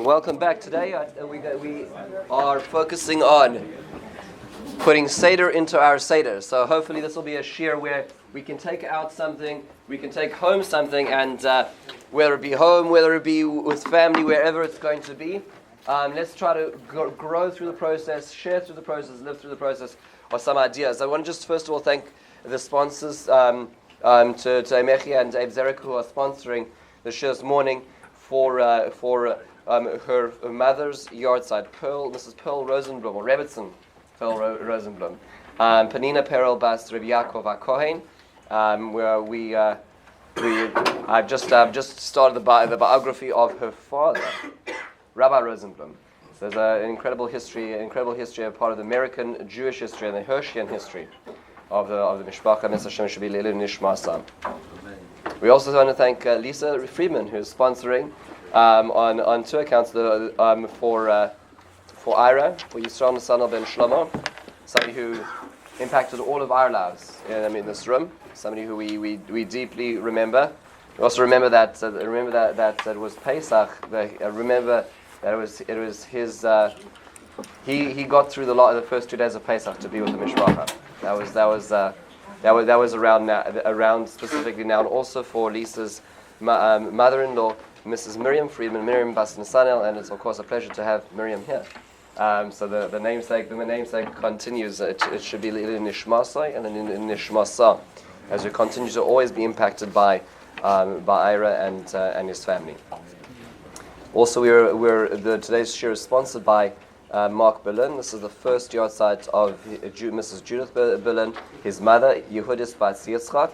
Welcome back. Today we are focusing on putting Seder into our Seder. So hopefully this will be a shir where we can take out something, we can take home something, and whether it be home, whether it be with family, wherever it's going to be, let's try to grow through the process, share through the process, live through the process, or some ideas. I want to just first of all thank the sponsors, to Emechi and Abe Zerek, who are sponsoring the shir this morning for her mother's yard side, Mrs. Pearl Rosenblum, or Rebbitzin Pearl Rosenblum, Panina Perel Bas Reb Yaakov HaKohen, where I've just started the biography of her father, Rabbi Rosenblum. So there's an incredible history, of part of the American Jewish history and the Hirschian history of the Mishpacha. Mitzvah Hashem should be Leilu Nishmasam. We also want to thank Lisa Friedman, who's sponsoring on two accounts for Ira, for Yisrael Nasanel Ben Shlomo, somebody who impacted all of our lives in this room, somebody who we deeply remember. We also remember that it was Pesach. Remember that it was his. He got through the first 2 days of Pesach to be with the Mishpacha. That was around specifically now, and also for Lisa's mother-in-law, Mrs. Miriam Friedman, Miriam Bas Nasanel, and it's of course a pleasure to have Miriam here. So the namesake continues. It should be in Nishmasai and in Nishmasa, as we continue to always be impacted by Ira and his family. Also, today's shir is sponsored by Mark Berlin. This is the first yard site of Mrs. Judith Berlin, his mother, Yehudis Bat Yitzchak.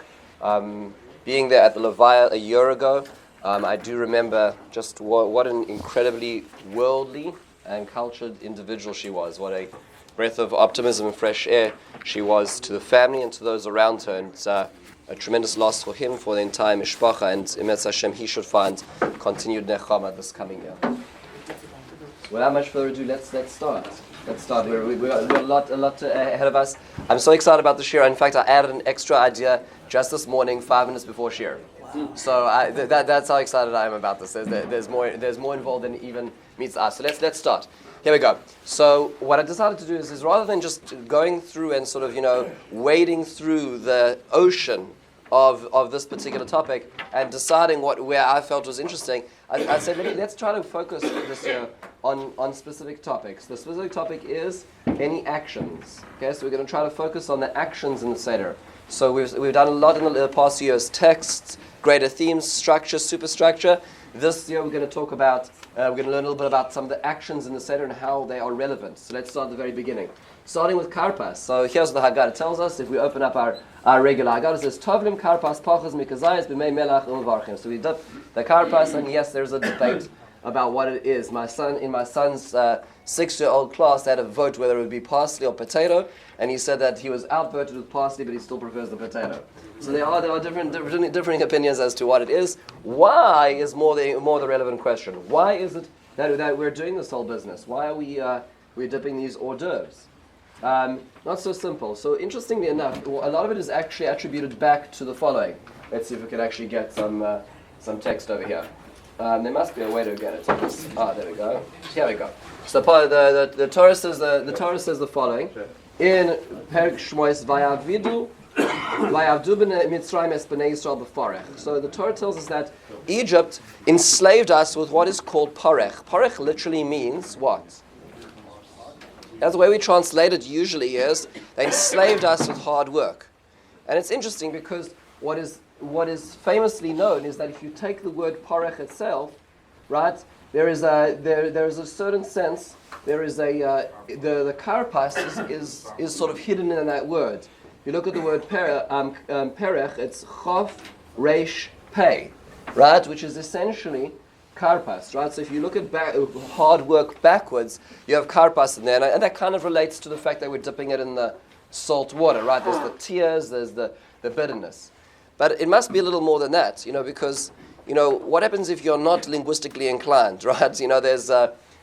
Being there at the Levaya a year ago, I do remember just what an incredibly worldly and cultured individual she was. What a breath of optimism and fresh air she was to the family and to those around her. And it's a tremendous loss for him, for the entire Mishpacha, and Emetz Hashem, he should find continued nechama this coming year. Without much further ado, let's start. We've got a lot ahead of us. I'm so excited about the shir. In fact, I added an extra idea just this morning, 5 minutes before shir. So that's how excited I am about this. There's more involved than even meets us. So let's start. Here we go. So what I decided to do is rather than just going through and sort of wading through the ocean of this particular topic and deciding where I felt was interesting, I said let's try to focus this year on specific topics. The specific topic is any actions. Okay, so we're going to try to focus on the actions in the Seder. So we've done a lot in the past years: texts, greater themes, structure, superstructure. This year we're going to talk about, we're going to learn a little bit about some of the actions in the Seder and how they are relevant. So let's start at the very beginning. Starting with Karpas. So here's what the Haggadah tells us. If we open up our regular Haggadah, it says, Tovlim Karpas Pachas Mikazayas B'mei Melach U'Varchim. So we dip the Karpas, and yes, there's a debate about what it is. In my son's 6-year-old class, they had a vote whether it would be parsley or potato, and he said that he was outvoted with parsley, but he still prefers the potato. So there are different opinions as to what it is. Why is more the relevant question. Why is it that we're doing this whole business? Why are we're dipping these hors d'oeuvres? Not so simple. So interestingly enough, a lot of it is actually attributed back to the following. Let's see if we can actually get some text over here. There must be a way to get it. There we go. Here we go. So the Torah says the following in Perek Shmois Vayavdu b'nei Mitzrayim es b'nei Yisrael b'farech. So the Torah tells us that Egypt enslaved us with what is called parech. Parech literally means what? That's the way we translate it usually is they enslaved us with hard work. And it's interesting because what is famously known is that if you take the word parech itself, right, there is a certain sense, the karpas is sort of hidden in that word. If you look at the word perech, it's chof reish pei, right, which is essentially karpas, right? So if you look at hard work backwards, you have karpas in there, and that kind of relates to the fact that we're dipping it in the salt water, right? There's the tears, there's the bitterness. But it must be a little more than that, because, what happens if you're not linguistically inclined, right? There's,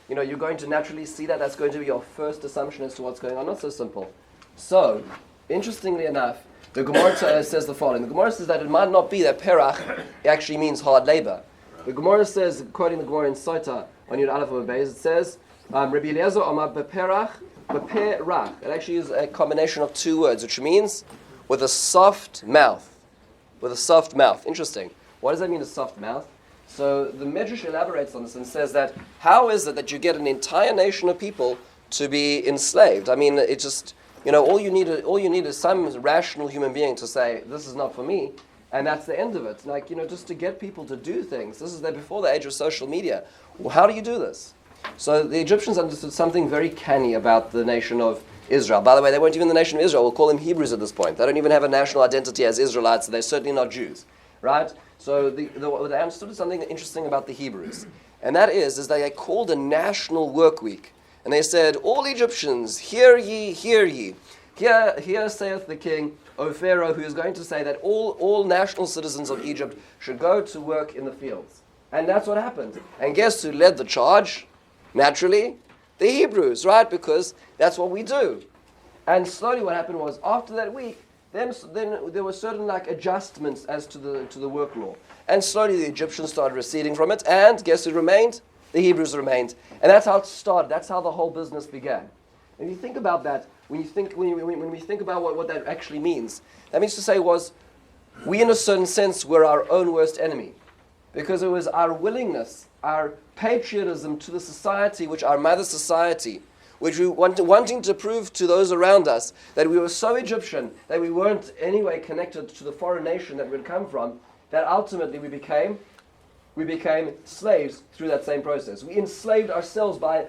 you're going to naturally see that. That's going to be your first assumption as to what's going on. Not so simple. So, interestingly enough, the Gemara says the following. The Gemara says that it might not be that perach actually means hard labor. The Gemara says, quoting the Gemara in Sota on Yud Aleph Amud Beis, it says, Rabbi Eliezer Amar beperach, beperach. It actually is a combination of two words, which means with a soft mouth. With a soft mouth. Interesting. What does that mean, a soft mouth? So the Medrash elaborates on this and says that how is it that you get an entire nation of people to be enslaved? I mean, it just, all you need is some rational human being to say, this is not for me, and that's the end of it. Like, just to get people to do things. This is before the age of social media. Well, how do you do this? So the Egyptians understood something very canny about the nation of Israel. By the way, they weren't even the nation of Israel. We'll call them Hebrews at this point. They don't even have a national identity as Israelites, so they're certainly not Jews. Right? So what they understood something interesting about the Hebrews. And that is they called a national work week. And they said, all Egyptians, hear ye, hear ye. Here saith the king, O Pharaoh, who is going to say that all national citizens of Egypt should go to work in the fields. And that's what happened. And guess who led the charge? Naturally, the Hebrews, right? Because that's what we do. And slowly what happened was, after that week, then there were certain adjustments as to the work law. And slowly the Egyptians started receding from it, and guess who remained? The Hebrews remained. And that's how it started. That's how the whole business began. And if you think about that, when we think about what that actually means, that means to say we in a certain sense were our own worst enemy. Because it was our willingness, our patriotism to the society, which our mother society, which we wanting to prove to those around us that we were so Egyptian that we weren't anyway connected to the foreign nation that we'd come from, that ultimately we became slaves through that same process. We enslaved ourselves by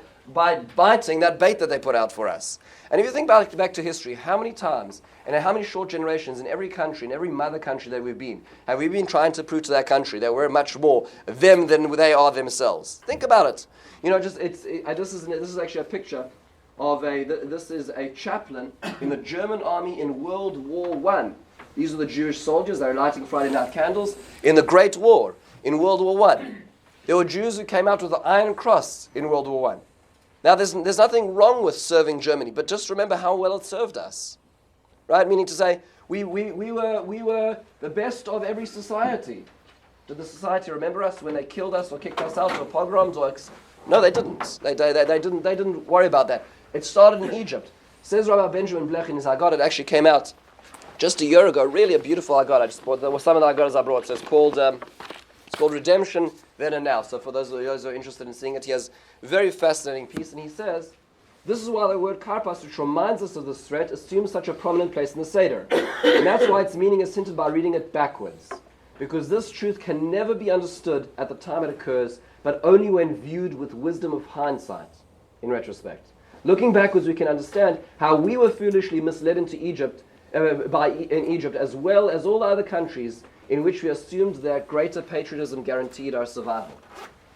biting that bait that they put out for us. And if you think back to history, how many times and in how many short generations in every country, in every mother country that we've been, have we been trying to prove to that country that we're much more them than they are themselves? Think about it. This is actually a picture of this is a chaplain in the German army in World War I. These are the Jewish soldiers that are lighting Friday night candles in the Great War in World War I. There were Jews who came out with the Iron Cross in World War I. Now, there's nothing wrong with serving Germany, but just remember how well it served us, right? Meaning to say, we were the best of every society. Did the society remember us when they killed us or kicked us out or pogroms? No, they didn't. They didn't worry about that. It started in Egypt. Says Rabbi Benjamin Blech in his Haggadah, it actually came out just a year ago. Really a beautiful Haggadah. I just bought. There were some of the Haggadahs I brought. So it's called Redemption Then and Now. So for those who are interested in seeing it, he has a very fascinating piece, and he says, this is why the word karpas, which reminds us of this threat, assumes such a prominent place in the Seder. And that's why its meaning is hinted by reading it backwards. Because this truth can never be understood at the time it occurs, but only when viewed with wisdom of hindsight, in retrospect. Looking backwards, we can understand how we were foolishly misled into Egypt, in Egypt, as well as all other countries in which we assumed that greater patriotism guaranteed our survival.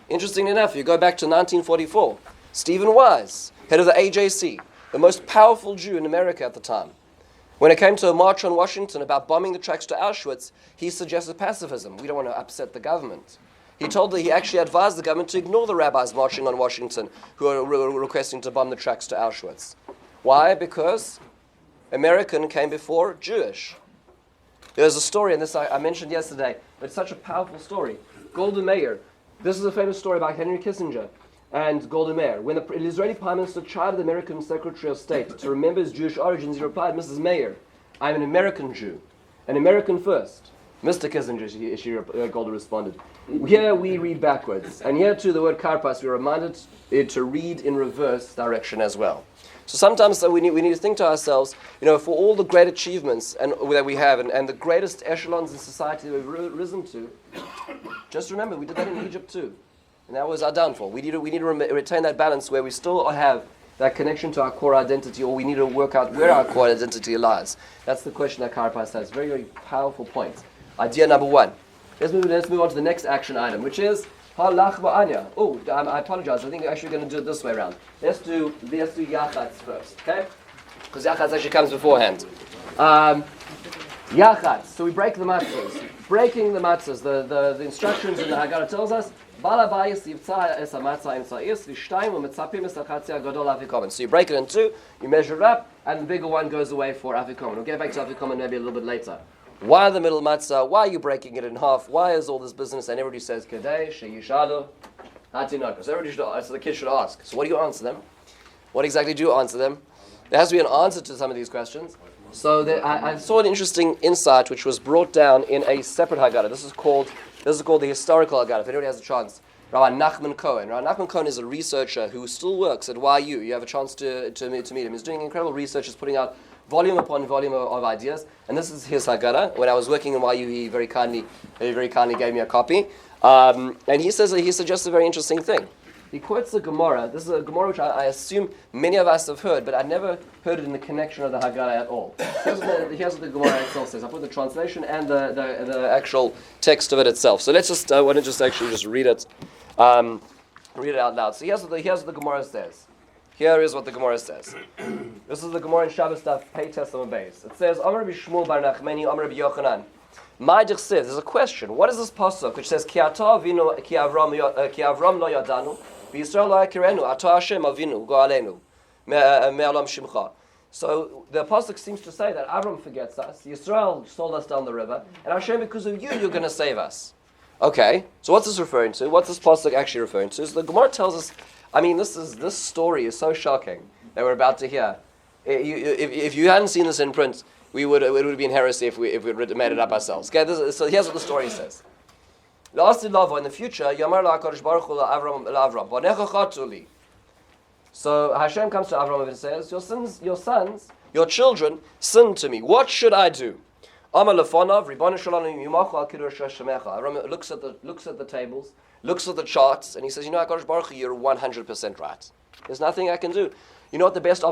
Interesting enough, you go back to 1944. Stephen Wise, head of the AJC, the most powerful Jew in America at the time. When it came to a march on Washington about bombing the tracks to Auschwitz, he suggested pacifism. We don't want to upset the government. He actually advised the government to ignore the rabbis marching on Washington who are requesting to bomb the tracks to Auschwitz. Why? Because American came before Jewish. There's a story, and this I mentioned yesterday, but it's such a powerful story. Golda Meir. This is a famous story about Henry Kissinger and Golda Meir. When the Israeli Prime Minister chided the American Secretary of State to remember his Jewish origins, he replied, Mrs. Meir, I'm an American Jew. An American first. Mr. Kissinger, Golda responded. Here we read backwards. And here too, the word karpas, we're reminded to read in reverse direction as well. So sometimes we need to think to ourselves, for all the great achievements that we have and the greatest echelons in society that we've risen to, just remember we did that in Egypt too. And that was our downfall. We need to retain that balance where we still have that connection to our core identity, or we need to work out where our core identity lies. That's the question that Karpas has. Very, very powerful point. Idea number one. Let's move on to the next action item, which is halach ba'anya. Oh, I apologize. I think we're actually going to do it this way around. Let's do yachatz first, okay? Because yachatz actually comes beforehand. Yachatz. So we break the matzahs. Breaking the matzahs. The instructions in the Haggadah tells us. So you break it in two, you measure it up, and the bigger one goes away for afikomen. We'll get back to afikomen maybe a little bit later. Why the middle matzah? Why are you breaking it in half? Why is all this business? And everybody says, Kadei, Sheyishadu, Hatinok. So the kids should ask. So what do you answer them? What exactly do you answer them? There has to be an answer to some of these questions. So I saw an interesting insight which was brought down in a separate Haggadah. This is called the historical Haggadah, if anybody has a chance. Rabbi Nachman Cohen. Rabbi Nachman Cohen is a researcher who still works at YU. You have a chance to meet him. He's doing incredible research. He's putting out volume upon volume of ideas. And this is his Haggadah. When I was working in YU, he very kindly gave me a copy. And he suggests a very interesting thing. He quotes the Gemara. This is a Gemara which I assume many of us have heard, but I never heard it in the connection of the Haggadah at all. Here's what the Gemara itself says. I put the translation and the actual text of it itself. So let's just, I want to just read it. Read it out loud. So here's what the Gemara says. Here is what the Gemara says. This is the Gemara in Shabbos Daf Pei Tesam Beis. It says, Amar Rabbi Shmuel bar Nachmani, Amar Rabbi Yochanan. Ma'adich says, there's a question. What is this pasuk which says, Ki ata avinu, ki Avram lo yadanu, v'Yisrael lo yakirenu, ata Hashem avinu, go aleinu, me'alam shimcha. So the pasuk seems to say that Avram forgets us, Yisrael sold us down the river, and Hashem, because of you, you're going to save us. Okay, so what's this referring to? What's this pasuk actually referring to? So the Gemara tells us, this story is so shocking that we're about to hear. If you hadn't seen this in print, it would have been heresy if we made it up ourselves. Okay, so here's what the story says. In the future, Yamar la'akadosh baruch hu la'Avram, Banecha chatu li. So Hashem comes to Avram and says, your sons, your children, sin to me. What should I do? Avram looks at the tables, looks at the charts, and he says, HaKadosh Baruch Hu, you're 100% right. There's nothing I can do. You know what the best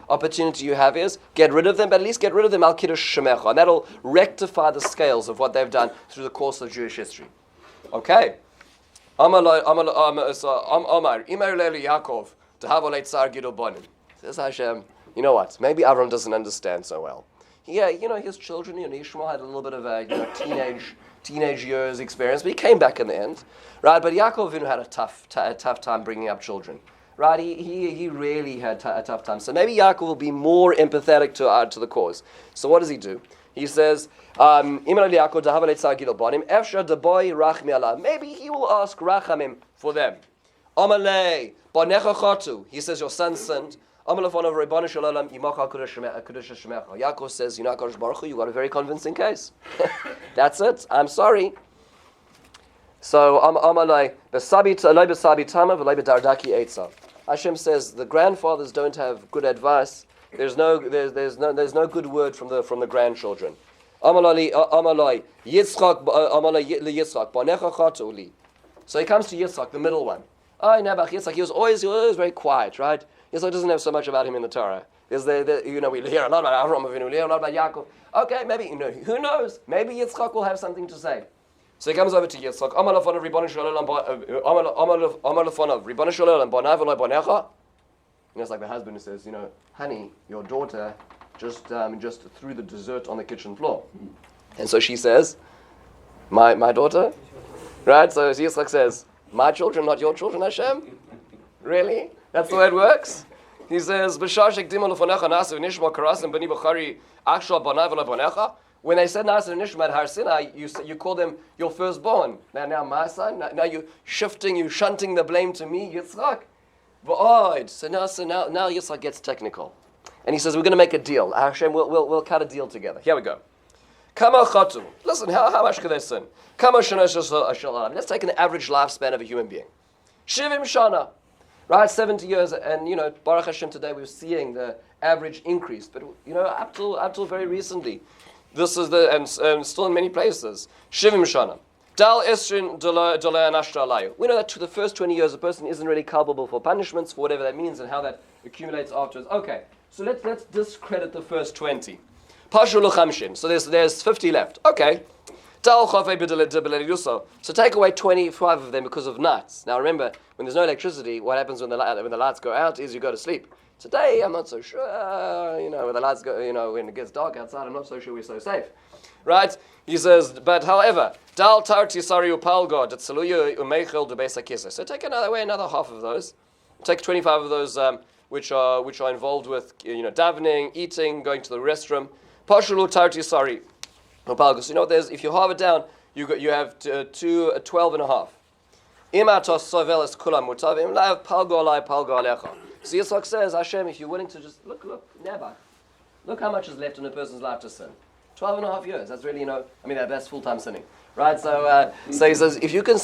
opportunity you have is? Get rid of them, but at least get rid of them al kiddush shemecha, and that'll rectify the scales of what they've done through the course of Jewish history. Okay. Amar Imar Leili Yaakov to have olei tsar gidol bonim. Says Hashem, you know what? Maybe Avram doesn't understand so well. Yeah, his children, Ishmael had a little bit of a teenage years experience, but he came back in the end, right? But Yaakov had a tough time bringing up children, right? He really had a tough time. So maybe Yaakov will be more empathetic to the cause. So what does he do? He says, maybe he will ask rachamim for them. He says, your son sinned. Yaakov says, HaKadosh Baruch Hu, you got a very convincing case. That's it. I'm sorry. So Hashem says the grandfathers don't have good advice. There's no good word from the grandchildren. So he comes to Yitzchak, the middle one. Yitzchak, he was always very quiet, right? Yitzchak doesn't have so much about him in the Torah. We hear a lot about Avram, we hear a lot about Yaakov. Okay, maybe, who knows? Maybe Yitzchak will have something to say. So he comes over to Yitzchak. It's like the husband who says, honey, your daughter just threw the dessert on the kitchen floor. And so she says, my daughter? Right? So Yitzchak says, my children, not your children, Hashem? Really? That's the way it works? He says, when they said Nasa and Nishma at Har Sinai, you call them your firstborn. Now my son? Now you're shunting the blame to me, Yitzchak? So now Yitzchak gets technical. And he says, we're going to make a deal. Hashem, we'll cut a deal together. Here we go. Kama chatu. Listen, how much could they sin? Kama shana shal. Let's take an average lifespan of a human being. Shivim shana. Right, 70 years, and Baruch Hashem, today we're seeing the average increase. But up till very recently, this is and still in many places. Shivim shana. Dal esrin dolay. We know that to the first 20 years, a person isn't really culpable for punishments, for whatever that means, and how that accumulates afterwards. Okay, so let's discredit the first 20. Pashul chamshin. So there's 50 left. Okay. So take away 25 of them because of nights. Now remember, when there's no electricity, what happens when the lights go out is you go to sleep. Today, I'm not so sure, when the lights go, when it gets dark outside, I'm not so sure we're so safe. Right? He says, but however, so take another half of those. Take 25 of those which are involved with davening, eating, going to the restroom. Partial tarti sorry. You know what there's, if you halve it down, you have 12 and a half. So Yitzchak says, Hashem, if you're willing to just look, never. Look how much is left in a person's life to sin. 12 and a half years. That's really, that's full-time sinning. Right? So he says, if you can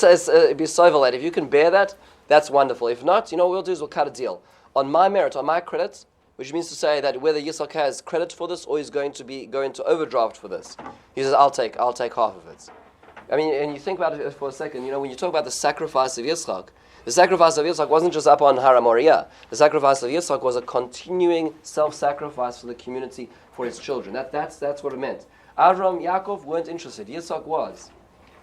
be sovel that, if you can bear that, that's wonderful. If not, what we'll do is we'll cut a deal. On my merit, on my credit, which means to say that whether Yitzchak has credit for this or he's going to overdraft for this, he says, I'll take half of it. And you think about it for a second, when you talk about the sacrifice of Yitzchak, the sacrifice of Yitzchak wasn't just up on Har Moriah. The sacrifice of Yitzchak was a continuing self-sacrifice for the community, for his children. That's what it meant. Avram, Yaakov weren't interested. Yitzchak was.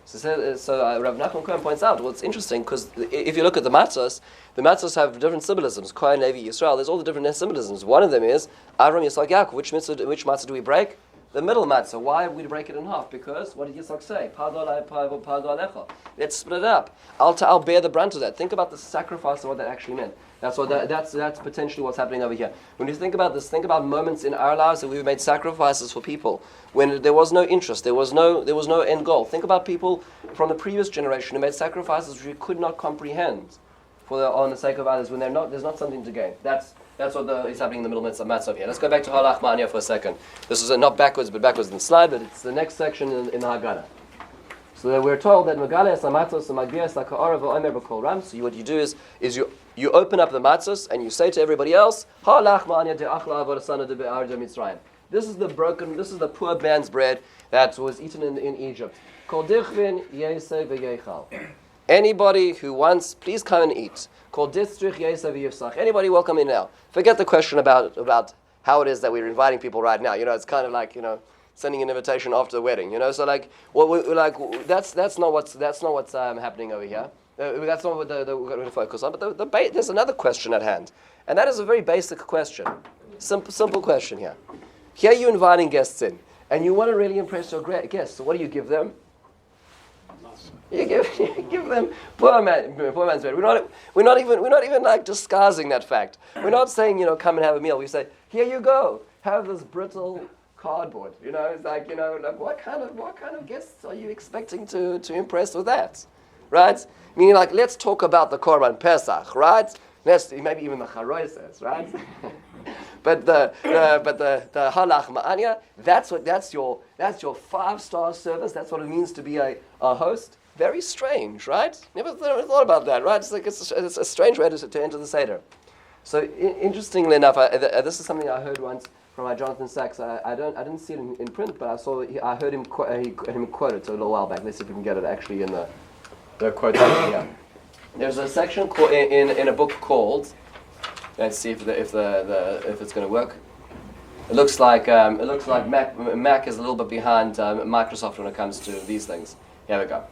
So Rav Nachman Cohen points out, well, it's interesting because if you look at the matzos have different symbolisms. Kohen, Levi, Yisrael, there's all the different symbolisms. One of them is Avram, Yitzchak, Yaakov. Which matzah do we break? The middle matzah. Why would we break it in half? Because what did Yitzchak say? Let's split it up. I'll bear the brunt of that. Think about the sacrifice of what that actually meant. That's potentially what's happening over here. When you think about this, think about moments in our lives that we've made sacrifices for people when there was no interest, there was no end goal. Think about people from the previous generation who made sacrifices which we could not comprehend on the sake of others when there's not something to gain. That's what is happening in the middle matzah here. Let's go back to Halach Ma'anya for a second. This is not backwards in the slide, but it's the next section in the Haggadah. So we're told that Megale Samatos Magbias Laka'ara V'Omer B'Kol Ram. So what you do is you open up the matzos and you say to everybody else, Halach Ma'anya De'achla Avarasana De'Arja Mitzrayim. This is the poor man's bread that was eaten in Egypt. Kol Dichvin Yesei V'Yeichal. Anybody who wants, please come and eat. Kol Districh Yesei V'Yifsach. Anybody welcome in now. Forget the question about how it is that we're inviting people right now. It's kind of like, sending an invitation after the wedding. So that's not what's happening over here. That's not what we're going to focus on. But there's another question at hand, and that is a very basic question, simple question here. Here you're inviting guests in, and you want to really impress your guests. So what do you give them? You give them poor man's bread. We're not even like disguising that fact. We're not saying come and have a meal. We say here you go, have this brittle cardboard. It's like what kind of guests are you expecting to impress with that, right? Meaning let's talk about the Korban Pesach, right? Maybe even the Charoises, right? But the Halach Ma'anya, that's your 5-star service. That's what it means to be a host. Very strange, right? Never thought about that, right? It's a strange way to enter the Seder. So interestingly enough, this is something I heard once from Jonathan Sachs. I didn't see it in print, but I heard him quote it a little while back. Let's see if we can get it actually in the quotation here. There's a section in a book called. Let's see if it's going to work. It looks like Mac is a little bit behind Microsoft when it comes to these things. Here we go.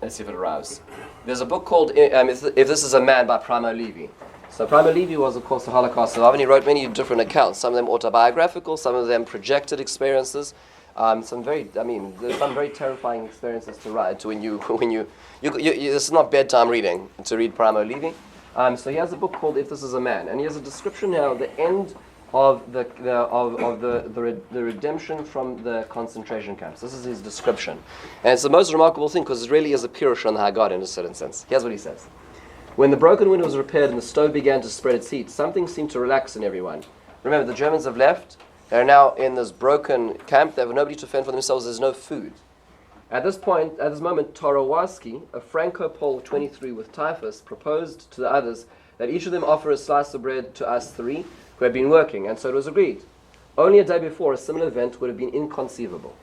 Let's see if it arrives. There's a book called If This Is a Man by Primo Levi. So Primo Levi was, of course, a Holocaust survivor, and he wrote many different accounts. Some of them autobiographical, some of them projected experiences. There's some very terrifying experiences to write when you this is not bedtime reading to read Primo Levi. So he has a book called If This Is a Man, and he has a description now of the end of the redemption from the concentration camps. This is his description, and it's the most remarkable thing because it really is a pirush on the Haggadah in a certain sense. Here's what he says: when the broken window was repaired and the stove began to spread its heat, something seemed to relax in everyone. Remember, the Germans have left. They're now in this broken camp. They have nobody to fend for themselves. There's no food. At this moment, Torowarski, a Franco-Pole 23 with typhus, proposed to the others that each of them offer a slice of bread to us three who had been working, and so it was agreed. Only a day before, a similar event would have been inconceivable.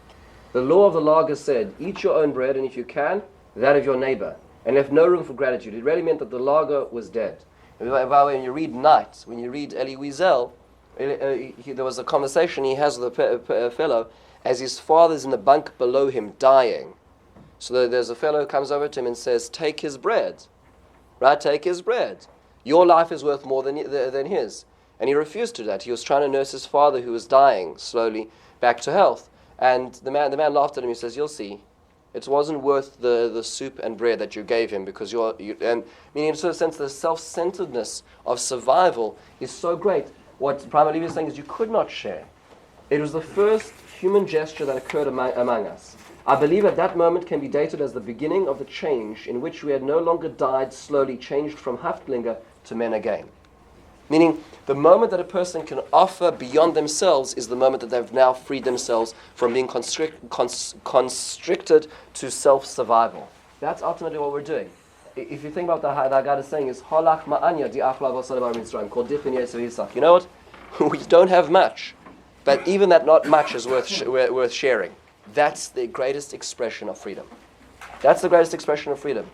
The law of the lager said, eat your own bread, and if you can, that of your neighbor, and left no room for gratitude. It really meant that the lager was dead. And by the way, when you read Knight, when you read Elie Wiesel, there was a conversation he has with a fellow as his father's in the bunk below him dying. So there's a fellow who comes over to him and says, take his bread. Right? Take his bread. Your life is worth more than his. And he refused to do that. He was trying to nurse his father who was dying slowly back to health. And the man laughed at him. He says, you'll see. It wasn't worth the soup and bread that you gave him because and meaning in a sort of sense the self-centeredness of survival is so great. What Primo Levi is saying is you could not share. It was the first human gesture that occurred among us. I believe at that moment can be dated as the beginning of the change in which we had no longer died, slowly changed from Haftlinger to men again. Meaning, the moment that a person can offer beyond themselves is the moment that they've now freed themselves from being constricted to self-survival. That's ultimately what we're doing. If you think about the Haggadah is saying is Halach ma'anya di achla v'sadabar mitzrayim kol dichin yetzer yisak. You know what? We don't have much, but even that not much is worth sharing. That's the greatest expression of freedom. That's the greatest expression of freedom.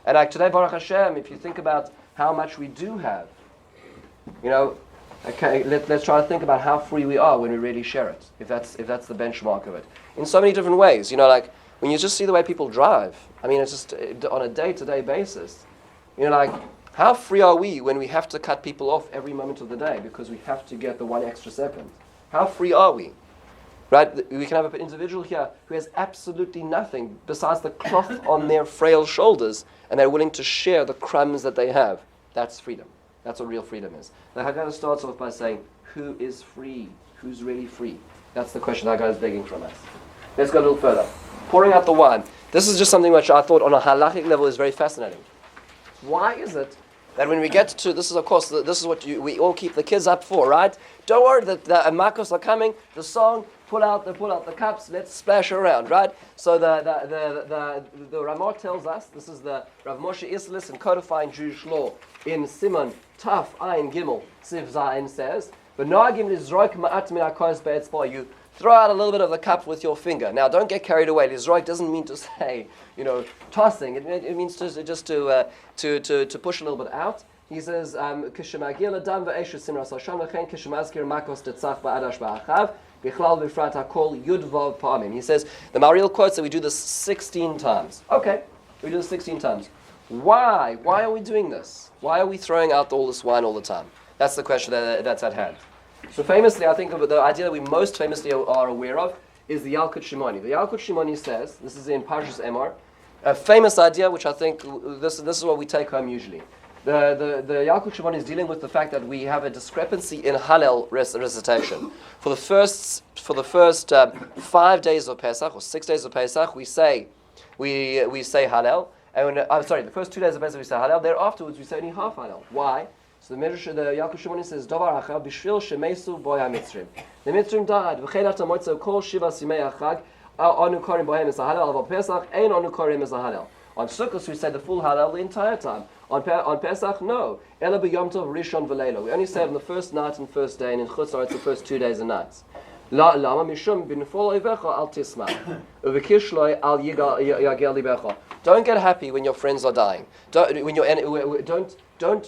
And like today, Baruch Hashem, if you think about how much we do have, okay, let's try to think about how free we are when we really share it, if that's the benchmark of it. In so many different ways, like when you just see the way people drive, it's just on a day-to-day basis. How free are we when we have to cut people off every moment of the day because we have to get the 1 extra second? How free are we? Right? We can have an individual here who has absolutely nothing besides the cloth on their frail shoulders, and they're willing to share the crumbs that they have. That's freedom. That's what real freedom is. The Haggadah starts off by saying, who is free? Who's really free? That's the question the Haggadah is begging from us. Let's go a little further. Pouring out the wine. This is just something which I thought on a halachic level is very fascinating. Why is it that when we get to, this is what we all keep the kids up for, right? Don't worry that the makos are coming, the song, pull out the cups, let's splash around, right? So the Ramah tells us, this is the Rav Moshe Isserles in codifying Jewish law in Simon Taf Ayin Gimel Siv Zayin says, you throw out a little bit of the cup with your finger. Now, don't get carried away. Lizroik doesn't mean to say, tossing. It means to push a little bit out. He says, he says, the Mariel quotes that we do this 16 times. Okay, we do this 16 times. Why? Why are we doing this? Why are we throwing out all this wine all the time? That's the question that's at hand. So famously, I think of the idea that we most famously are aware of is the Yalkut Shimoni. The Yalkut Shimoni says, this is in Parshas Emor, a famous idea which I think this is what we take home usually. The Yalkut Shimoni is dealing with the fact that we have a discrepancy in Hallel recitation. For the first 5 days of Pesach or 6 days of Pesach, we say Hallel. And the first 2 days of Pesach we say Hallel. Thereafterwards we say only half Hallel. Why? So the Yalkut Shimoni says, Davar Achar b'shvil shemesu boy ha-Mitzrim. The Mitzrim died. V'chelat ha-moitzo kol shiva simei achag anu korim bohem es ha-Hallel. Aval Pesach ein anu korim es ha-Hallel. On Sukkot we say the full Hallel the entire time. On Pesach, no. Ela b'yom tov rishon v'leilo. We only say it on the first night and first day, and in Chutz La'aretz the first 2 days and nights. Lama mishum b'nefol oivecha al tisma. Uv'kishloi al yagel libecha. Don't get happy when your friends are dying. Don't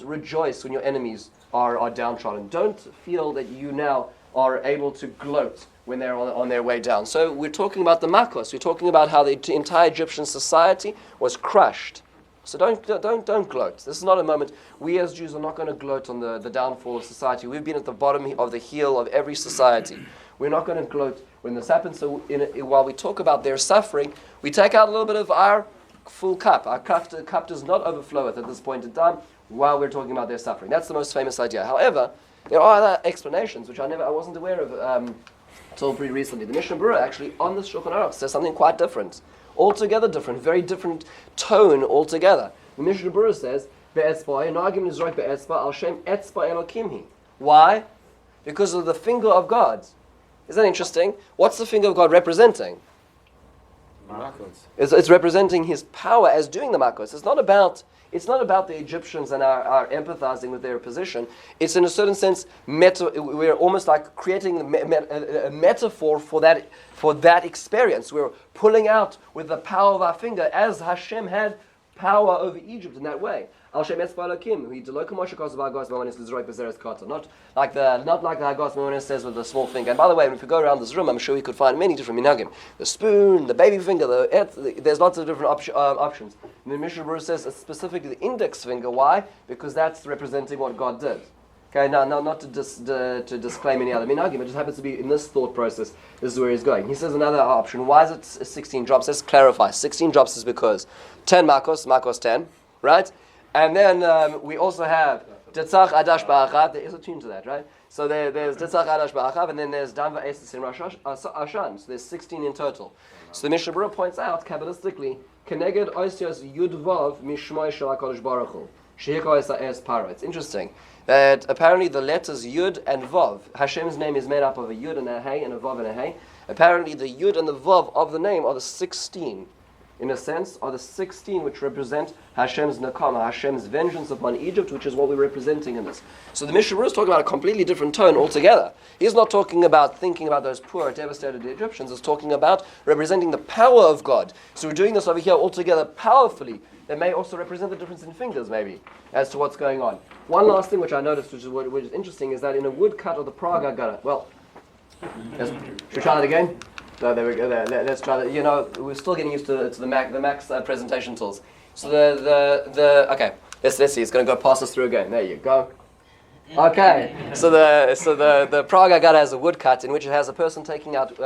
rejoice when your enemies are downtrodden. Don't feel that you now are able to gloat when they're on their way down. So we're talking about the makos. We're talking about how the entire Egyptian society was crushed. So don't gloat. This is not a moment. We as Jews are not going to gloat on the downfall of society. We've been at the bottom of the heel of every society. We're not going to gloat when this happens. So while we talk about their suffering, we take out a little bit of our full cup. Our cup does not overflow at this point in time while we're talking about their suffering. That's the most famous idea. However, there are other explanations which I wasn't aware of until pretty recently. The Mishnah Berurah actually on the Shulchan Aruch says something quite different. Altogether different, very different tone altogether. The Mishnah Berurah says, why? Because of the finger of God. Isn't that interesting? What's the finger of God representing? It's representing His power as doing the makos. It's not about the Egyptians and our empathizing with their position. It's in a certain sense, we're almost like creating a metaphor for that experience. We're pulling out with the power of our finger as Hashem had power over Egypt in that way. Not like the Haggas Moanis says with the small finger. And by the way, if you go around this room, I'm sure we could find many different minhagim. The spoon, the baby finger, there's lots of different options. And the Mishnah Berurah says specifically the index finger. Why? Because that's representing what God did. Okay, now not to disclaim any other minhagim, it just happens to be in this thought process. This is where he's going. He says another option. Why is it 16 drops? Let's clarify. 16 drops is because 10 makos 10, right? And then we also have Tetzach Adash Ba'achav. There is a tune to that, right? So there's Tetzach Adash Ba'achav, and then there's Dan Va'esis in Rosh Hashan. So there's 16 in total. So the Mishnah Berurah points out, Kabbalistically, Keneged Oisios Yud Vav Mishmoy Shel HaKadosh Baruch Hu. Shehiko Es Para. It's interesting that apparently the letters Yud and Vav, Hashem's name is made up of a Yud and a Hey and a Vav and a Hey. Apparently the Yud and the Vav of the name are the 16. In a sense, are the 16 which represent Hashem's Nakama, Hashem's vengeance upon Egypt, which is what we're representing in this. So the Mishnah Berurah is talking about a completely different tone altogether. He's not talking about thinking about those poor, devastated Egyptians. He's talking about representing the power of God. So we're doing this over here altogether powerfully. That may also represent the difference in fingers, maybe, as to what's going on. One last thing which I noticed, which is interesting, is that in a woodcut of the Prague Haggadah, should we try that again? So there we go. Let's try that. We're still getting used to the Max presentation tools. So okay. Let's see. It's going to go pass us through again. There you go. Okay. So the Prague Haggadah has a woodcut in which it has a person taking out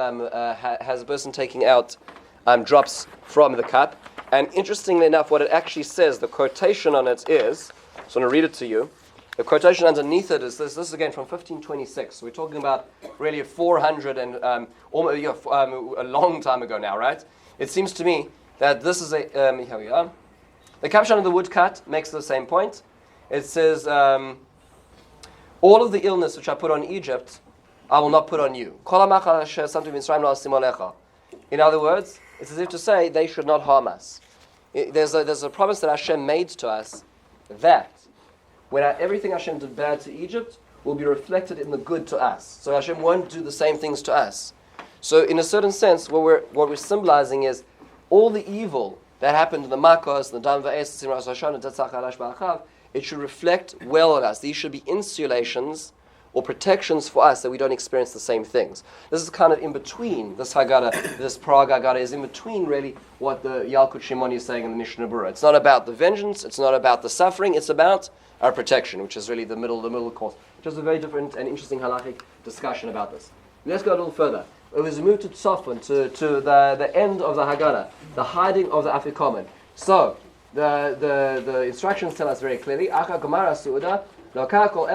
drops from the cup. And interestingly enough, what it actually says, the quotation on it is. So I'm going to read it to you. The quotation underneath it is this. This is again from 1526. So we're talking about really 400 and a long time ago now, right? It seems to me that this is here we are. The caption of the woodcut makes the same point. It says, all of the illness which I put on Egypt, I will not put on you. In other words, it's as if to say they should not harm us. There's a promise that Hashem made to us that when everything Hashem did bad to Egypt will be reflected in the good to us. So Hashem won't do the same things to us. So in a certain sense, what we're symbolizing is all the evil that happened in the Makos, the Dan Va'esis, in Rosh Hashanah, and Tetzach Adash Ba'achav, it should reflect well on us. These should be insulations or protections for us that we don't experience the same things. This is kind of in between, this Haggadah, this Prague Haggadah is in between really what the Yalkut Shimoni is saying in the Mishnah Berurah. It's not about the vengeance, it's not about the suffering, it's about our protection, which is really the middle course. Which is a very different and interesting halachic discussion about this. Let's go a little further. It was moved to Tzofon, to the end of the Haggadah, the hiding of the Afikomen. So, the instructions tell us very clearly, Acha Gemara Su'uda, right, so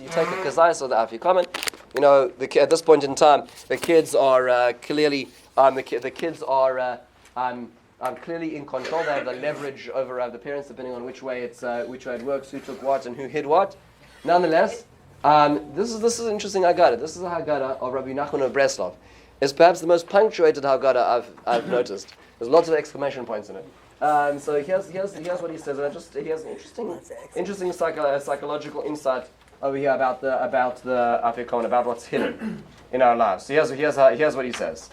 you take a kazayas of the afikomen. At this point in time, the kids are clearly clearly in control. They have the leverage over the parents, depending on which way it works, who took what and who hid what. Nonetheless, this is an interesting Haggadah. This is a Haggadah of Rabbi Nachman of Breslov. It's perhaps the most punctuated Haggadah I've noticed. There's lots of exclamation points in it. So here's what he says, and he has an interesting psychological insight over here about the Afikomen, about what's hidden in our lives. So here's what he says.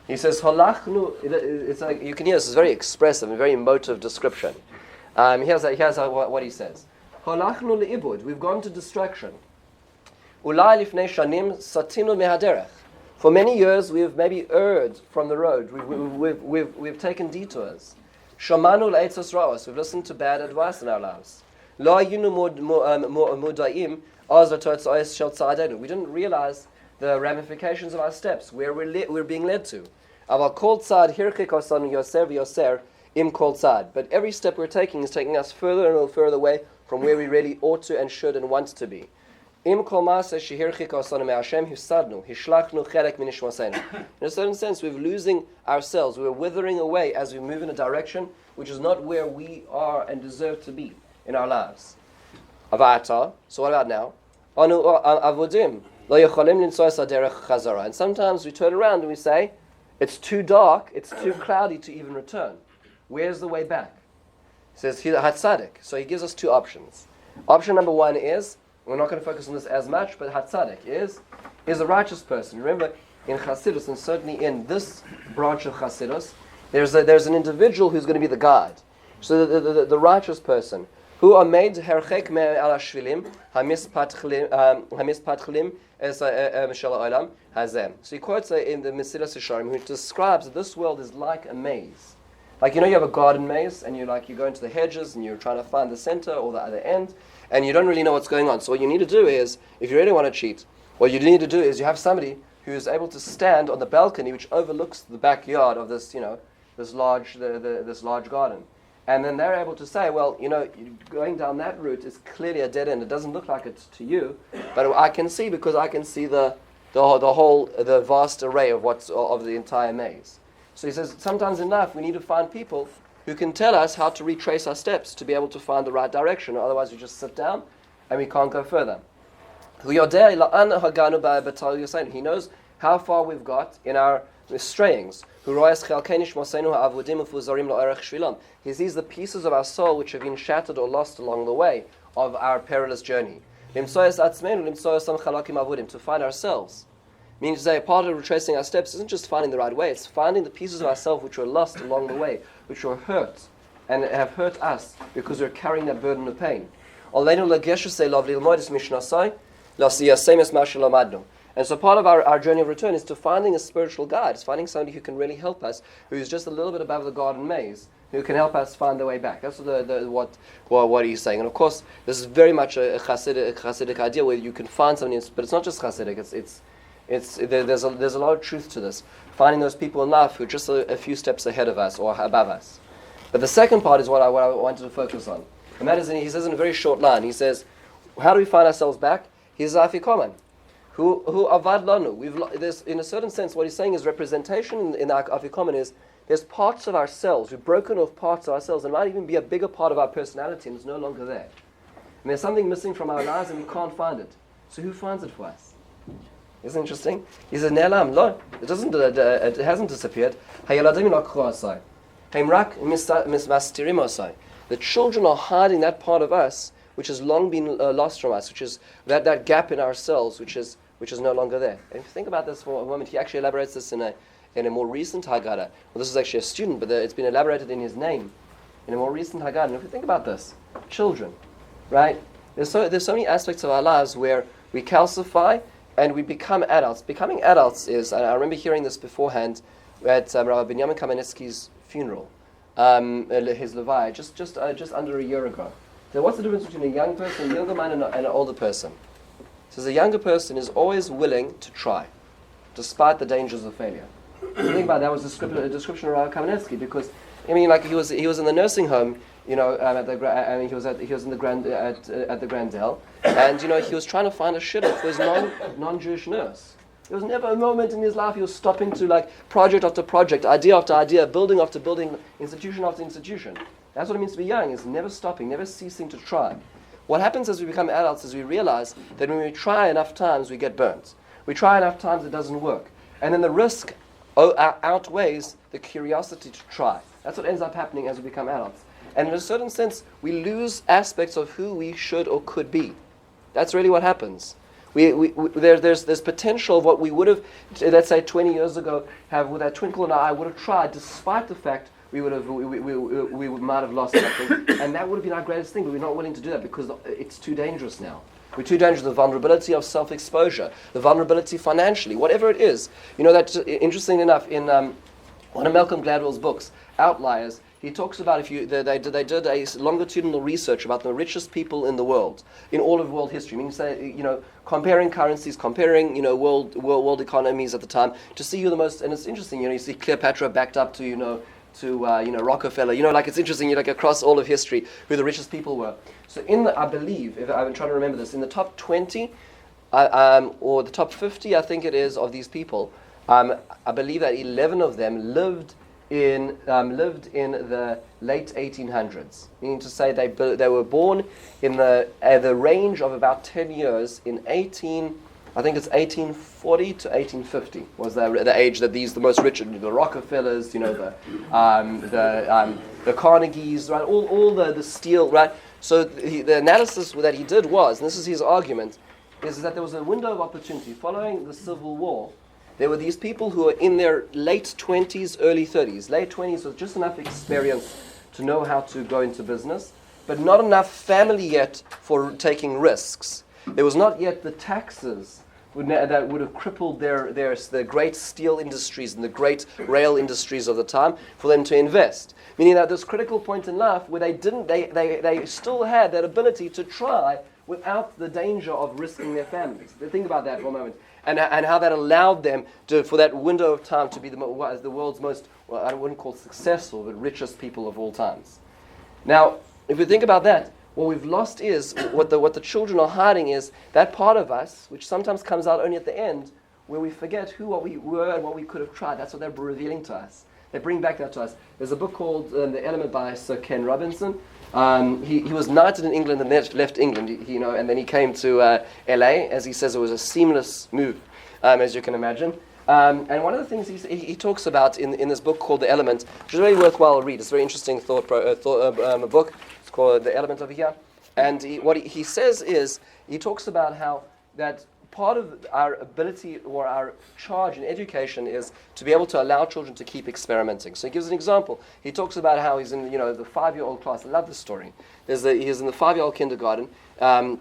He says, "Halachnu." It's like you can hear this is very expressive and very emotive description. Here's what he says. "Halachnu leibud." We've gone to distraction. Ulai lifnei shanim satinu mehaderech. For many years, we've maybe erred from the road. We've taken detours. Shamanu le'etzos ra'os. We've listened to bad advice in our lives. Lo ayinu muda'im az latotzos shel tzadenu. We didn't realize the ramifications of our steps, where we're being led to. Aval kol tzad hirchik osanu yoser v'yoser im kol tzad. But every step we're taking is taking us further and further away from where we really ought to and should and want to be. Im kol ma'aseh shehirchik osanu me'Hashem hisadnu hishlachnu chelek minishmaseinu. In a certain sense, we're losing ourselves. We're withering away as we move in a direction which is not where we are and deserve to be in our lives. Avata. So what about now? Anu avodim. And sometimes we turn around and we say, it's too dark, it's too cloudy to even return. Where's the way back? He says, Hatzadik. So he gives us two options. Option number one is, we're not going to focus on this as much, but Hatzadik is a righteous person. Remember, in Chassidus, and certainly in this branch of Chassidus, there's an individual who's going to be the guide. So the righteous person, who are made herchek me al hashvilim hamispatchlim es shel ha'olam hazem. So he quotes in the Mesilas Yesharim, who describes that this world is like a maze. Like, you have a garden maze, and you go into the hedges, and you're trying to find the center or the other end, and you don't really know what's going on. So what you need to do is, if you really want to cheat, what you need to do is you have somebody who is able to stand on the balcony which overlooks the backyard of this, this large garden. And then they're able to say, well, going down that route is clearly a dead end. It doesn't look like it to you, but I can see, because I can see the vast array of the entire maze. So he says, sometimes in life we need to find people who can tell us how to retrace our steps to be able to find the right direction. Otherwise we just sit down and we can't go further. He knows how far we've got in our strayings. He sees the pieces of our soul which have been shattered or lost along the way of our perilous journey. To find ourselves. Meaning to say, part of retracing our steps isn't just finding the right way, it's finding the pieces of ourselves which were lost along the way, which were hurt, and have hurt us because we're carrying that burden of pain. And so part of our journey of return is to finding a spiritual guide. It's finding somebody who can really help us, who's just a little bit above the garden maze, who can help us find the way back. That's what he's saying. And of course, this is very much a Hasidic idea where you can find something, but it's not just Hasidic. There's a lot of truth to this. Finding those people in life who are just a few steps ahead of us or above us. But the second part is what I wanted to focus on. And that is, he says in a very short line, he says, how do we find ourselves back? He's Afikoman. Who avad lanu. There's, in a certain sense, what he's saying is representation in our Afikoman is there's parts of ourselves, we've broken off parts of ourselves, and it might even be a bigger part of our personality and it's no longer there. And there's something missing from our lives and we can't find it. So who finds it for us? Isn't it interesting? He says, Ne'elam, lo, it hasn't disappeared. The children are hiding that part of us which has long been lost from us, which is that gap in ourselves, which is no longer there. And if you think about this for a moment, he actually elaborates this in a more recent Haggadah. Well, this is actually a student, but it's been elaborated in his name in a more recent Haggadah. And if you think about this, children, right? There's so many aspects of our lives where we calcify and we become adults. Becoming adults is, and I remember hearing this beforehand at Rabbi Binyamin Kamenetsky's funeral, his Levi, just under a year ago. So what's the difference between a young person, a younger man, and an older person? So the younger person is always willing to try, despite the dangers of failure. Think about that was a description of Rabbi Kamenetsky, because he was in the nursing home, he was in the at the Grandel, and he was trying to find a shidduch for his non-Jewish nurse. There was never a moment in his life he was stopping to project after project, idea after idea, building after building, institution after institution. That's what it means to be young, is never stopping, never ceasing to try. What happens as we become adults is we realize that when we try enough times, we get burnt. We try enough times, it doesn't work. And then the risk outweighs the curiosity to try. That's what ends up happening as we become adults. And in a certain sense, we lose aspects of who we should or could be. That's really what happens. There's potential of what we would have, let's say 20 years ago, have with that twinkle in our eye, would have tried, despite the fact we might have lost something, and that would have been our greatest thing, but we're not willing to do that because it's too dangerous now. We're too dangerous. The vulnerability of self-exposure, the vulnerability financially, whatever it is. That interesting enough, in one of Malcolm Gladwell's books, Outliers, he talks about they did a longitudinal research about the richest people in the world, in all of world history. Meaning, say, comparing currencies, comparing world economies at the time to see who the most. And it's interesting. You see Cleopatra backed up to Rockefeller. It's interesting. Across all of history, who the richest people were. So I believe, if I'm trying to remember this, in the top 20 or the top 50, I think it is, of these people, I believe that 11 of them lived in the late 1800s, meaning to say they were born in the range of about 10 years in 1840 to 1850 was the age that the most rich, the Rockefellers, the Carnegies, right, all the steel, right. So the analysis that he did was, and this is his argument, is that there was a window of opportunity following the Civil War. There were these people who were in their late 20s, early 30s. Late 20s with just enough experience to know how to go into business, but not enough family yet for taking risks. There was not yet the taxes that would have crippled the great steel industries and the great rail industries of the time for them to invest. Meaning that this critical point in life where they still had that ability to try without the danger of risking their families. Think about that for a moment. And how that allowed them for that window of time to be the world's most, I wouldn't call it successful, but richest people of all times. Now, if we think about that, what we've lost is, what the children are hiding is that part of us, which sometimes comes out only at the end, where we forget what we were and what we could have tried. That's what they're revealing to us. They bring back that to us. There's a book called The Element by Sir Ken Robinson. He was knighted in England and then left England, and then he came to LA. As he says, it was a seamless move, as you can imagine. And one of the things he talks about in this book called The Element, which is a very worthwhile read. It's a very interesting a book. It's called The Element over here. And what he says is, he talks about how that part of our ability or our charge in education is to be able to allow children to keep experimenting. So he gives an example. He talks about how he's in the 5-year-old class. I love this story. He's in the 5-year-old kindergarten. And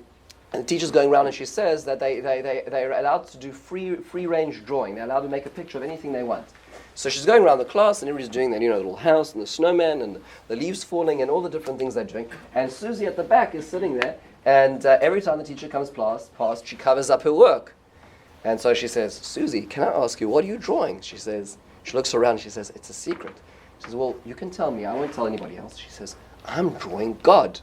the teacher's going around and she says that they're allowed to do free range drawing. They're allowed to make a picture of anything they want. So she's going around the class and everybody's doing that, the little house and the snowman and the leaves falling and all the different things they're doing. And Susie at the back is sitting there. And every time the teacher comes past, she covers up her work. And so she says, Susie, can I ask you, what are you drawing? She looks around and she says, it's a secret. She says, well, you can tell me. I won't tell anybody else. She says, I'm drawing God.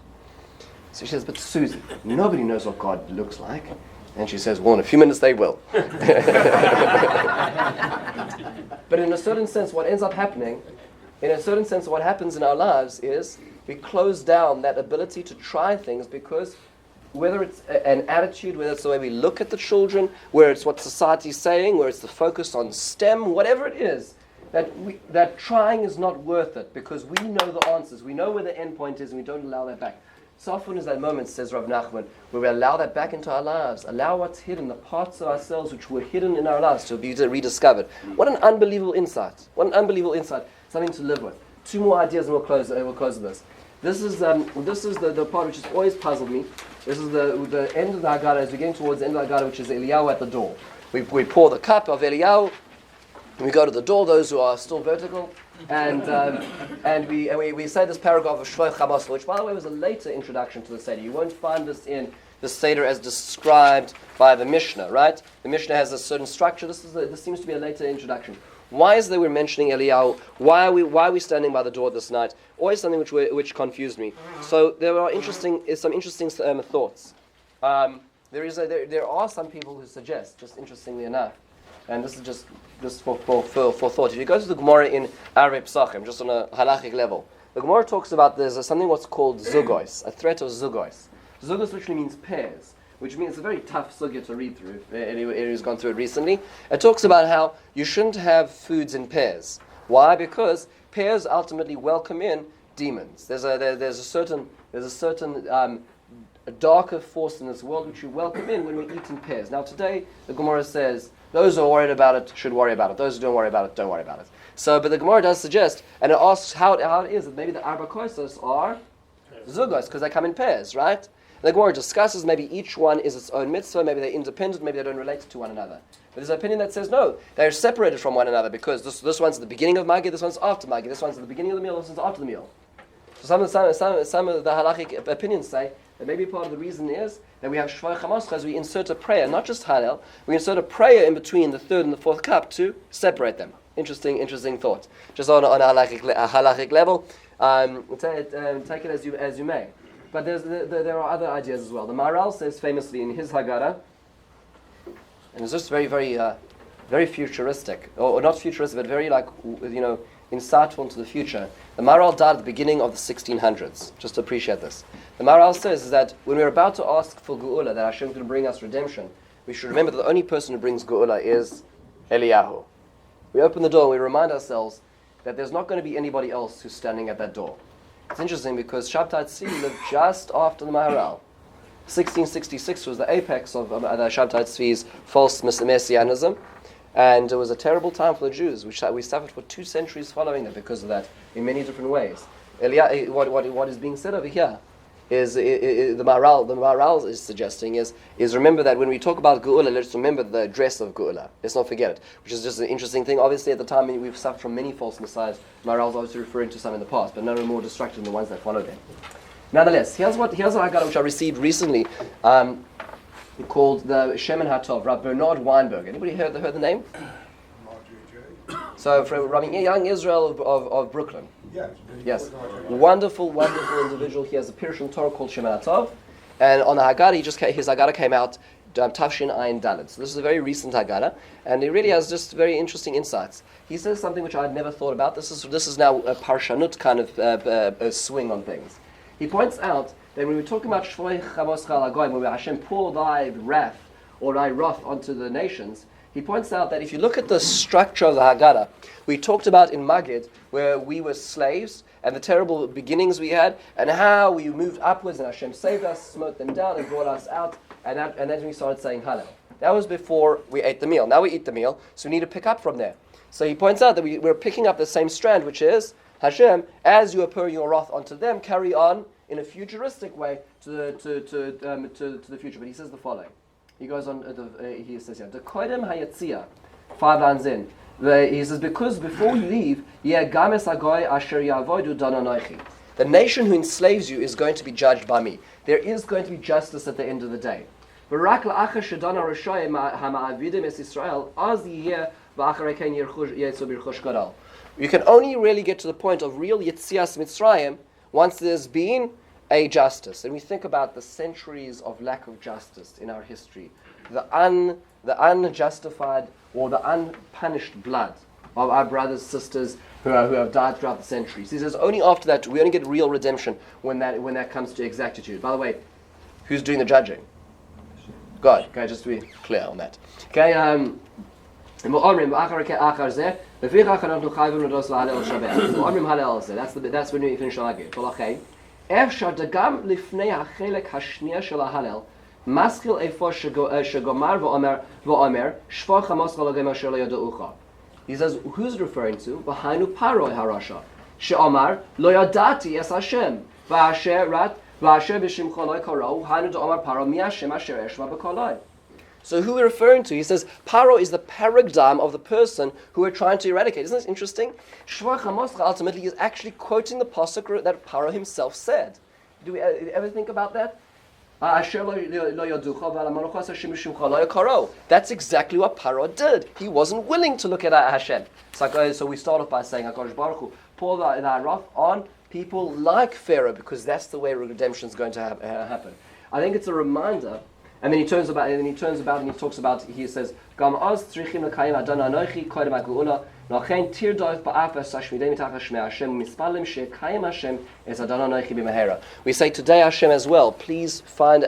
So she says, but Susie, nobody knows what God looks like. And she says, well, in a few minutes they will. But in a certain sense, what ends up happening, what happens in our lives is we close down that ability to try things because whether it's an attitude, whether it's the way we look at the children, whether it's what society's saying, whether it's the focus on STEM, whatever it is, that trying is not worth it because we know the answers. We know where the end point is and we don't allow that back. So often is that moment, says Rav Nachman, where we allow that back into our lives, allow what's hidden, the parts of ourselves which were hidden in our lives to be rediscovered. What an unbelievable insight. What an unbelievable insight. Something to live with. 2 more ideas and we'll close with this. This is the part which has always puzzled me. This is the end of the Haggadah, as we're getting towards the end of the Haggadah, which is Eliyahu at the door. We pour the cup of Eliyahu, and we go to the door, those who are still vertical, and we say this paragraph of Shvoi Chamas, which, by the way, was a later introduction to the Seder. You won't find this in the Seder as described by the Mishnah, right? The Mishnah has a certain structure. This seems to be a later introduction. Why is that we're mentioning Eliyahu? Why are we standing by the door this night? Always something which confused me. So there are some interesting thoughts. There are some people who suggest, just interestingly enough, and this is just for thought. If you go to the Gemara in Arei Pesachim, just on a halachic level, the Gemara talks about there's something what's called zugos, a threat of zugos. Zugos literally means pairs, which means it's a very tough sugya to read through. Anybody's gone through it recently. It talks about how you shouldn't have foods in pairs. Why? Because pairs ultimately welcome in demons. There's a certain darker force in this world which you welcome in when we eat in pairs. Now today the Gemara says those who are worried about it should worry about it. Those who don't worry about it don't worry about it. So, but the Gemara does suggest, and it asks how it is that maybe the arba kosos are zugos because they come in pairs, right? The Gemara discusses maybe each one is its own mitzvah, maybe they're independent, maybe they don't relate to one another. But there's an opinion that says no, they're separated from one another because this one's at the beginning of Magi, this one's after Magi, this one's at the beginning of the meal, this one's after the meal. So some of the halachic opinions say that maybe part of the reason is that we have Shvoi Chamas as we insert a prayer, not just Hallel, we insert a prayer in between the third and the fourth cup to separate them. Interesting thought. Just on a halachic level, take it as you may. But there are other ideas as well. The Maharal says famously in his Haggadah, and it's just very, very, very futuristic, or not futuristic, but very insightful into the future. The Maharal died at the beginning of the 1600s. Just to appreciate this. The Maharal says that when we're about to ask for Geula, that Hashem is going to bring us redemption, we should remember that the only person who brings Geula is Eliyahu. We open the door and we remind ourselves that there's not going to be anybody else who's standing at that door. It's interesting because Shabtai Tzvi lived just after the Maharal. 1666 was the apex of the Shabtai Tzvi's false messianism, and it was a terrible time for the Jews. We suffered for 2 centuries following that because of that in many different ways. What is being said over here is the Maharal is suggesting is remember that when we talk about Geula, let's remember the address of Geula. Let's not forget it, which is just an interesting thing. Obviously, at the time we've suffered from many false messiahs. Maharal is obviously referring to some in the past, but none are more destructive than the ones that followed them. Nonetheless, here's what I got, which I received recently, called the Shemen Hatov, Rav Bernard Weinberg. Anybody heard the name? So from young Israel of Brooklyn. Yes. Wonderful individual. He has a Pirush on Torah called Shemana Tov. And on the Haggadah, his Haggadah came out Tafshin Ayin Dalet. So this is a very recent Haggadah, and he really has just very interesting insights. He says something which I had never thought about. This is now a Parshanut kind of a swing on things. He points out that when we're talking about Shvoi Chamos Chal Hagoyim, when Hashem poured thy wrath or thy wrath onto the nations, he points out that if you look at the structure of the Haggadah, we talked about in Magid, where we were slaves, and the terrible beginnings we had, and how we moved upwards, and Hashem saved us, smote them down, and brought us out, and then we started saying Hallel. That was before we ate the meal. Now we eat the meal, so we need to pick up from there. So he points out that we're picking up the same strand, which is, Hashem, as you are pouring your wrath onto them, carry on in a futuristic way to the future. But he says the following. He goes on, he says here, the Koidem Hayatzia, 5 lines in, he says, because before you leave, the nation who enslaves you is going to be judged by me. There is going to be justice at the end of the day. You can only really get to the point of real Yetzias Mitzrayim once there's been a justice. And we think about the centuries of lack of justice in our history, the unjustified or the unpunished blood of our brothers, sisters who have died throughout the centuries. He says only after that we only get real redemption when that comes to exactitude. By the way, who's doing the judging? God. Okay, just to be clear on that. Okay. That's when we finish our Haggadah. אפשר גם לפני החלק השנייה של ההלל, משכיל איפה שגומר ואומר, שפוך חמוס כל הגויים אשר לא ידעוך. He says, who's referring to? והיינו פרעה הרשע, שאומר, לא ידעתי את השם, ואשר בשמך לא יקראו, היינו דאמר פרעה, מי השם אשר אשמע בקולי. So who we're referring to? He says, Paro is the paradigm of the person who we're trying to eradicate. Isn't this interesting? Shvoi Chamoscha ultimately is actually quoting the pasuk that Paro himself said. Do we ever think about that? That's exactly what Paro did. He wasn't willing to look at Hashem. It's like, so we start off by saying, HaKadosh Baruch Hu, pour thy wrath on people like Pharaoh, because that's the way redemption is going to happen. I think it's a reminder. And then he turns about and he talks about, he says, Gam az tzrichim l'kayim adon anochi kodem ha'geula, nochen tirdof ba'afas hashmidei mitach hashmei Hashem mispalim she'kayim Hashem es adon anochi b'mehera. We say today, Hashem, as well, please find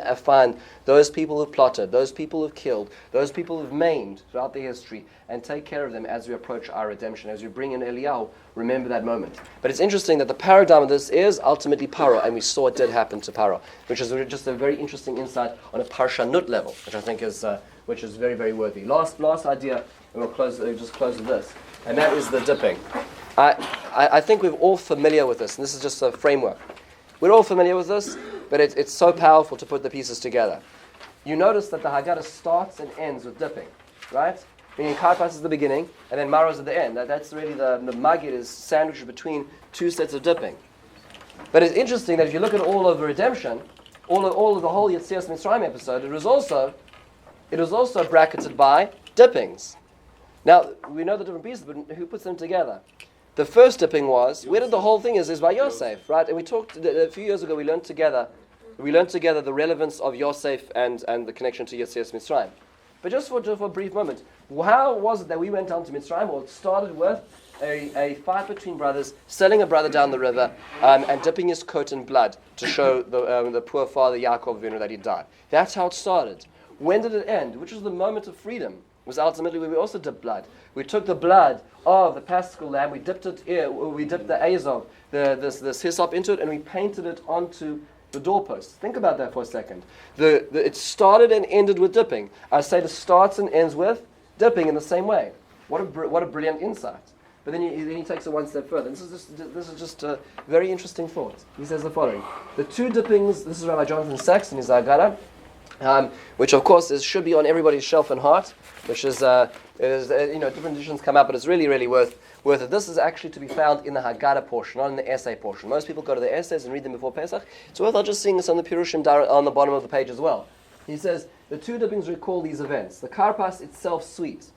those people who've plotted, those people who've killed, those people who've maimed throughout the history, and take care of them as we approach our redemption. As we bring in Eliyahu, remember that moment. But it's interesting that the paradigm of this is ultimately Paro, and we saw it did happen to Paro, which is just a very interesting insight on a Parshanut level, which I think is very, very worthy. Last idea, and we'll close with this, and that is the dipping. I think we're all familiar with this, and this is just a framework. We're all familiar with this, but it's so powerful to put the pieces together. You notice that the Haggadah starts and ends with dipping, right? Meaning Karpas is the beginning, and then Maros at the end. That's really the Magid is sandwiched between two sets of dipping. But it's interesting that if you look at all of the redemption, all of the whole Yetzias Mitzrayim episode, it was also bracketed by dippings. Now, we know the different pieces, but who puts them together? The first dipping was, where did the whole thing is by Yosef, right? And we talked, a few years ago, we learned together the relevance of Yosef and the connection to Yetzias Mitzrayim. But just for a brief moment, how was it that we went down to Mitzrayim? Well, it started with a fight between brothers, selling a brother down the river, and dipping his coat in blood to show the poor father Yaakov Avinu that he died. That's how it started. When did it end? Which was the moment of freedom? It was ultimately where we also dipped blood. We took the blood of the Paschal lamb, we dipped the azov, this hyssop into it, and we painted it onto the doorposts. Think about that for a second. It started and ended with dipping. I say it starts and ends with dipping in the same way. What a brilliant insight. But then he takes it one step further. This is just a very interesting thought. He says the following: the two dippings. This is Rabbi Jonathan Sachs in his Haggadah, which of course should be on everybody's shelf and heart. Which is different editions come out, but it's really, really worth it. This is actually to be found in the Haggadah portion, not in the essay portion. Most people go to the essays and read them before Pesach. It's worth just seeing this on the Pirushim on the bottom of the page as well. He says, the two dippings recall these events. The karpas itself sweet.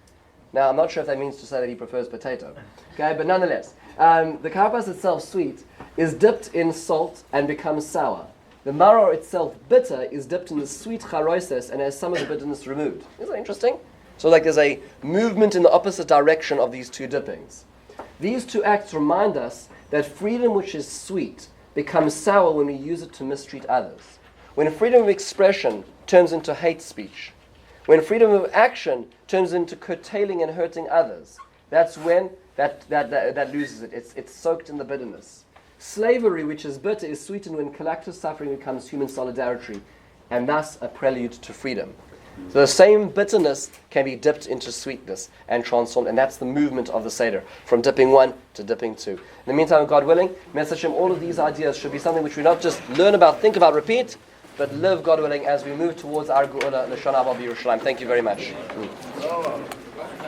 Now, I'm not sure if that means to say that he prefers potato. Okay, but nonetheless, The karpas itself, sweet, is dipped in salt and becomes sour. The maror itself, bitter, is dipped in the sweet charoises and has some of the bitterness removed. Isn't that interesting? So like there's a movement in the opposite direction of these two dippings. These two acts remind us that freedom which is sweet becomes sour when we use it to mistreat others. When freedom of expression turns into hate speech. When freedom of action turns into curtailing and hurting others. That's when that loses it. It's soaked in the bitterness. Slavery, which is bitter, is sweetened when collective suffering becomes human solidarity, and thus a prelude to freedom. So the same bitterness can be dipped into sweetness and transformed, and that's the movement of the Seder, from dipping one to dipping two. In the meantime, God willing, Mr. Hashem, all of these ideas should be something which we not just learn about, think about, repeat, but live, God willing, as we move towards our Geula L'Shana Abba B'Yerushalayim. Thank you very much.